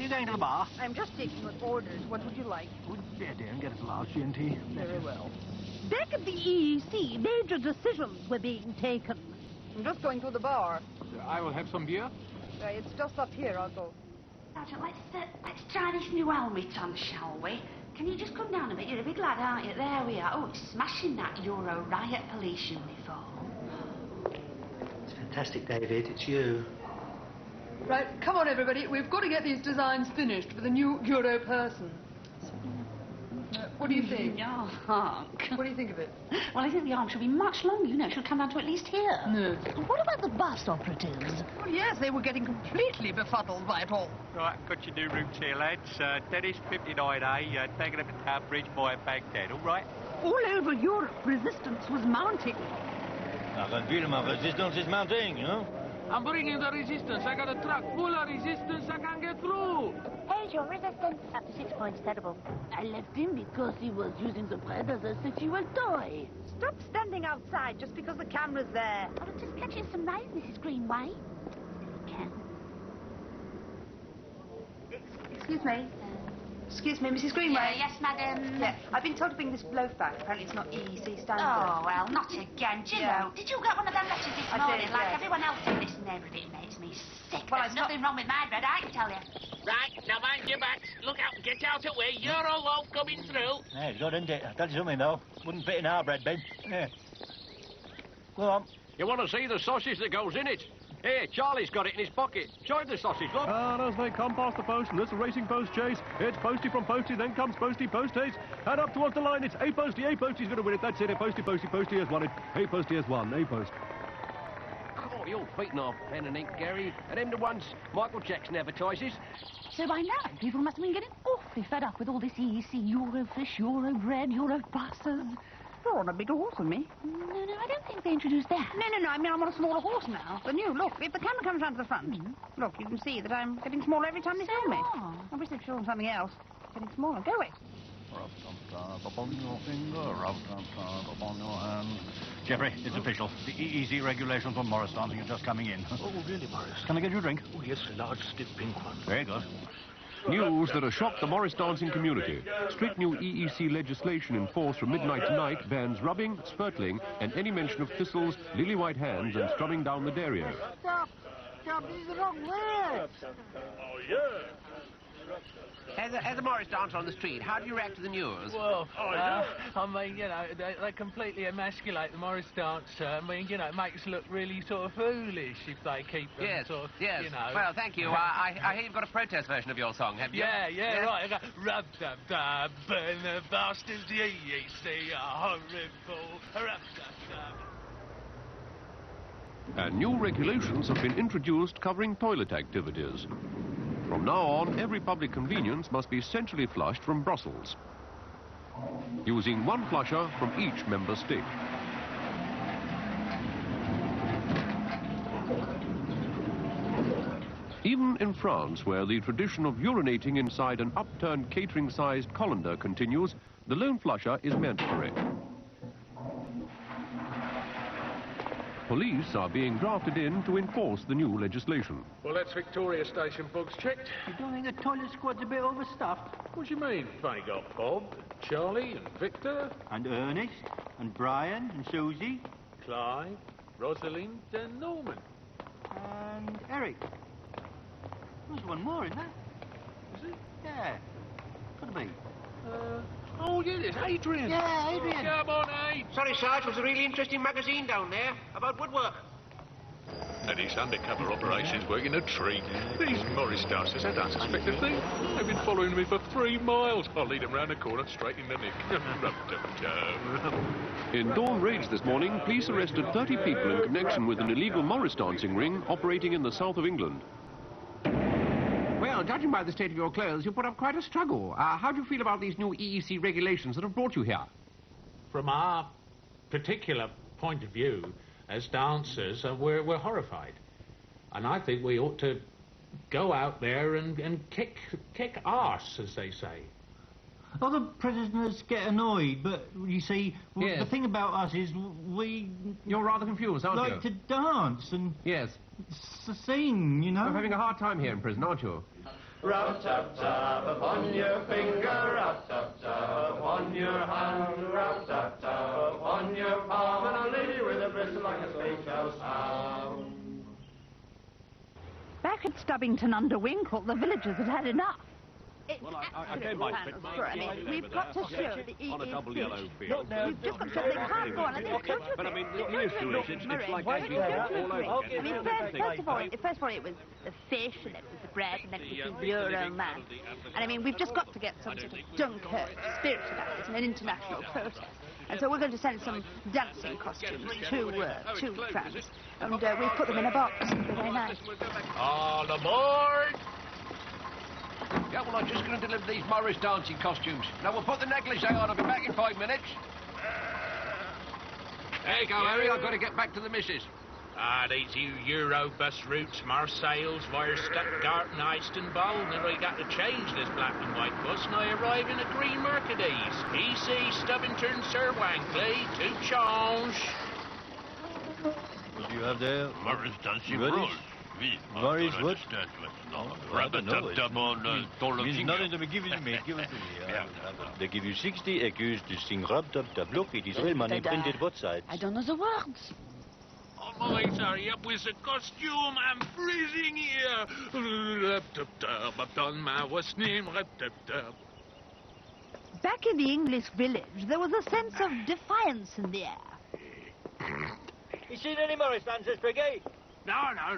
you going to the bar? I'm just taking orders. What would you like? Oh, dear, and get us a large G&T. Very well. Back at the EEC, major decisions were being taken. I'm just going to the bar. I will have some beer. It's just up here. I'll go. Sergeant, let's try this new helmet on, shall we? Can you just come down a bit? You're a big lad, aren't you? There we are. Oh, it's smashing that Euro riot police uniform. It's fantastic, David. It's you. Right, come on, everybody. We've got to get these designs finished for the new Euro person. What do you think? Your honk. What do you think of it? Well, I think the arm should be much longer. You know, it should come down to at least here. No. What about the bus operatives? Well, yes, they were getting completely befuddled by it all. Right, got your new routes here, lads. Dennis 59A, taking up at Tower Bridge via Baghdad, all right? All over Europe, resistance was mounting. I can feel my resistance is mounting, you know? I'm bringing the resistance. I got a truck full of resistance. I can't get through. Here's your resistance. Up to 6 points, terrible. I left him because he was using the bread as a sexual toy. Stop standing outside just because the camera's there. I was just catching some rain, Mrs. Greenway. Excuse me. Excuse me, Mrs. Greenway. Yes, madam. Yeah, I've been told to bring this loaf back. Apparently it's not EEC standard. Oh, well, not again. Do you know? Did you get one of them letters this morning? did, Like yes. everyone else in this neighbourhood, it makes me sick. Well, There's nothing wrong with my bread, I can tell you. Right, now mind your backs. Look out, get out of the way. You're a loaf coming through. Yeah, it's good, isn't it? I'll tell you something, though. Wouldn't fit in our bread bin. Yeah. Go on. You want to see the sausage that goes in it? Here, Charlie's got it in his pocket. Show him the sausage, look. And as they come past the post, and this is a racing post chase, it's Posty from Posty, then comes Posty, Post chase, and up towards the line, it's A Posty's going to win it. That's it, Posty has won it. A Posty has won, A Post. Oh, you're beating off pen and ink, Gary. And them the ones Michael Jackson advertises. So by now, people must have been getting awfully fed up with all this EEC Eurofish, Euro bread, Euro buses. You're on a bigger horse than me. No, I don't think they introduced that. No, I mean, I'm on a smaller horse now. The new, look, if the camera comes round to the front, look, you can see that I'm getting smaller every time they film me. I wish they'd shown something else. Getting smaller. Go away. Rub tap upon your finger, rub tap upon your hand. Jeffrey, it's official. The EEC regulations on Morris dancing are just coming in. Oh, really, Morris? Can I get you a drink? Oh, yes, a large, stiff pink one. Very good. News that has shocked the Morris dancing community. Strict new EEC legislation in force from midnight tonight bans rubbing, spurtling, and any mention of thistles, lily-white hands, and strumming down the derriere. Stop, this is the wrong way. Oh, yeah. As a Morris dancer on the street, how do you react to the news? Well, I mean, you know, they completely emasculate the Morris dancer. I mean, you know, it makes it look really sort of foolish if they keep them sort of, yes. you know. Well, thank you. I hear you've got a protest version of your song, have you? Yeah, right. I go, rub-dub-dub, burn the bastards, the EEC are horrible, rub-dub-dub. And new regulations have been introduced covering toilet activities. From now on, every public convenience must be centrally flushed from Brussels, using one flusher from each member state. Even in France, where the tradition of urinating inside an upturned catering-sized colander continues, the lone flusher is mandatory. Police are being drafted in to enforce the new legislation. Well, that's Victoria Station books checked. You don't think the toilet squad's a bit overstuffed? What do you mean? We've only got Bob, Charlie and Victor, And Ernest, and Brian, and Susie, Clive, Rosalind and Norman. and Eric. There's one more in there. Is it? Yeah. Could be. Oh, yeah, there's Adrian. Yeah, Adrian. Oh, come on, Aid. Sorry, Sarge, it was a really interesting magazine down there about woodwork. And his undercover operations working a treat. These Morris dancers, I don't suspect a thing. They've been following me for 3 miles. I'll lead them round the corner, straight in the nick. Rub-dub-dub. In dawn raids this morning, police arrested 30 people in connection with an illegal Morris dancing ring operating in the south of England. Well, judging by the state of your clothes, you put up quite a struggle. How do you feel about these new EEC regulations that have brought you here? From our particular point of view, as dancers, we're horrified. And I think we ought to go out there and kick arse, as they say. Other prisoners get annoyed, but you see, Yes. the thing about us is we You're rather confused, aren't like to dance and Yes. sing, you know. You're having a hard time here in prison, aren't you? Rub-tub-tub upon your finger, rub-tub-tub upon your hand, rub-tub-tub upon your palm, and a lady with a bristle like a steakhouse ham. Back at Stubbington under Winkle, the villagers had had enough. It's Well, I absolute don't mind panels spit for it. I mean, we've got to show the EEC. on a double yellow field. We've just got to show they can't go on. And don't you But I mean, think- the issue is, it's like Murray, actually don't you all agree? over. I mean, first of all, it was the fish, and it was the bread, and then it was the Euro man. And I mean, we've just got to get some sort of Dunkirk spirit about it in an international protest. And so we're going to send some dancing costumes to France. And we've put them in a box. It'll be very nice. All aboard! Yeah, well, I'm just going to deliver these Morris dancing costumes. Now, we'll put the negligee on. I'll be back in 5 minutes. There you go, Harry. I've got to get back to the missus. These Euro bus routes, Marseilles via Stuttgart and Istanbul. Then I got to change this black and white bus, and I arrive in a green Mercedes. EC Stubbington Sir Wankley to change. What do you have there? Morris dancing What is- rules. Morris what? Rub-a-tub-tub on toilet Means finger. nothing to me. Give it to me. Give it to me. They give you 60 acres to sing rub-tub-tub. Look, it is real money printed both sides. I don't know the words. Oh, Morris, hurry up with the costume. I'm freezing here. Rub-tub-tub, I've done my worst name, rub-tub-tub. Back in the English village, there was a sense of defiance in the air. You seen any Morris dancers, Brigade? No, none.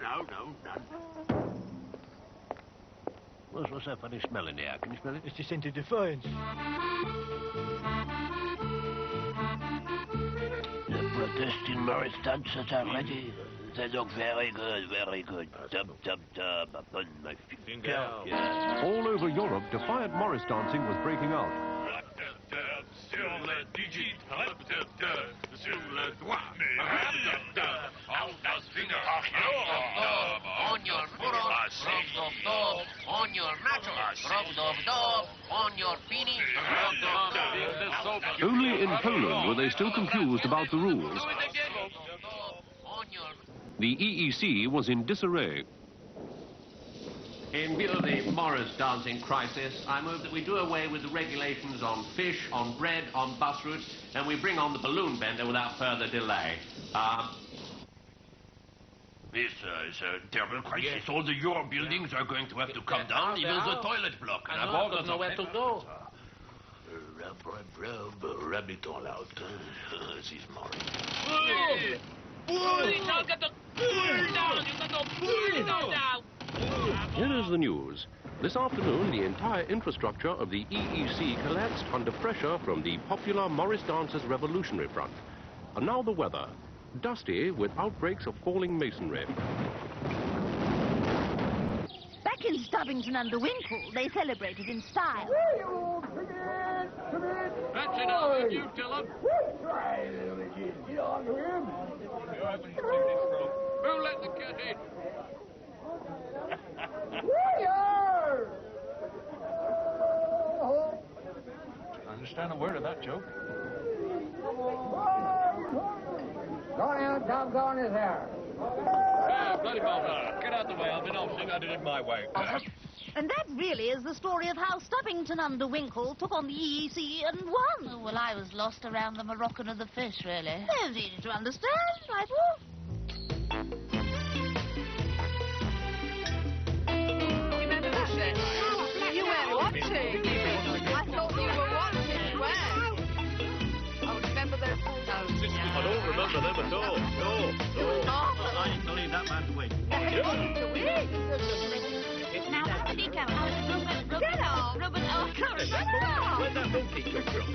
What's that funny smell in the air? Can you smell it? It's the scent of defiance. The protesting Morris dancers are ready. They look very good, very good. Tub-tub-tub upon my finger. All over Europe, defiant Morris dancing was breaking out. Rub-tub-tub sur le digit, rub-tub-tub sur le doigt, rub-tub-tub auf das Finger, rub-tub-tub On your furrow, rub-dub-dub. On your mattress, rub-dub-dub. On your beanie, rub-dub-dub. Only in Poland were they still confused about the rules. On your... The EEC was in disarray. In view of the Morris dancing crisis, I move that we do away with the regulations on fish, on bread, on bus routes, and we bring on the balloon bender without further delay. This is a terrible crisis. Yes. All the Euro buildings are going to have to come down, even the toilet block. And I've all got nowhere to go. Rub it all out. This is Morris. Here is the news. This afternoon, the entire infrastructure of the EEC collapsed under pressure from the popular Morris Dancers Revolutionary Front. And now the weather. Dusty with outbreaks of falling masonry. Back in Stubbington under Winkle, they celebrated in style. That's enough, you tell him. Who let the cat in? I understand a word of that joke. Go down, doggone his hair. Yeah, bloody bother. Get out the way. I've been off sing. I did it my way. And that really is the story of how Stubbington under Winkle took on the EEC and won. Oh, well, I was lost around the Moroccan of the fish, really. It's easy to understand, right, Wolf? Remember that then? You weren't watching. I thought you were watching. You weren't. Oh, remember those... Oh, I don't remember them at all. No. I ain't gonna leave that man to win. Now, where did he go? Oh, Reuben. Get off. Reuben, oh, Where'd that monkey come from?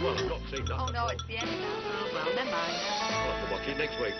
Well, I've not seen that. Oh, no, it's the end now. Oh, well, never mind. We'll have to watch it next week.